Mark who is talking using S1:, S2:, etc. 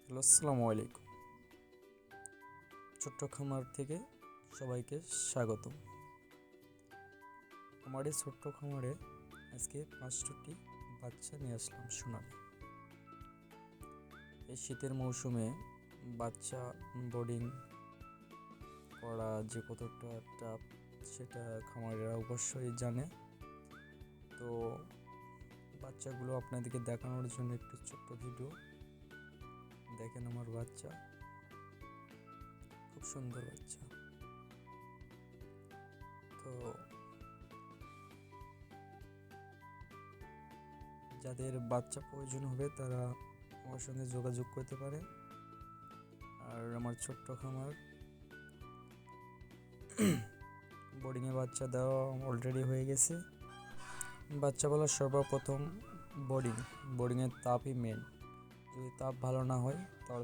S1: Hello, আসসালামু আলাইকুম। ছোট্ট খামার থেকে সবাইকে স্বাগত। আমার এই ছোট্ট খামারে আজকে 5টি বাচ্চা নিয়ে আসলাম সোনালি। এই শীতের মৌসুমে বাচ্চা বোর্ডিং করা যে কতটা টাফ সেটা খামারিরা অবশ্যই জানে। তো বাচ্চাগুলো আপনাদেরকে দেখানোর জন্য একটু ছোট্ট ভিডিও দেখেন। আমার বাচ্চা খুব সুন্দর বাচ্চা। তো যাদের বাচ্চা প্রয়োজন হবে তারা আমার সঙ্গে যোগাযোগ করতে পারে। আর আমার ছোট্ট খামার বোর্ডিংয়ে বাচ্চা দেওয়া অলরেডি হয়ে গেছে। বাচ্চা বলার সর্বপ্রথম বোর্ডিংয়ের তাপই মেন। যদি তাপ ভালো না হয় তাহলে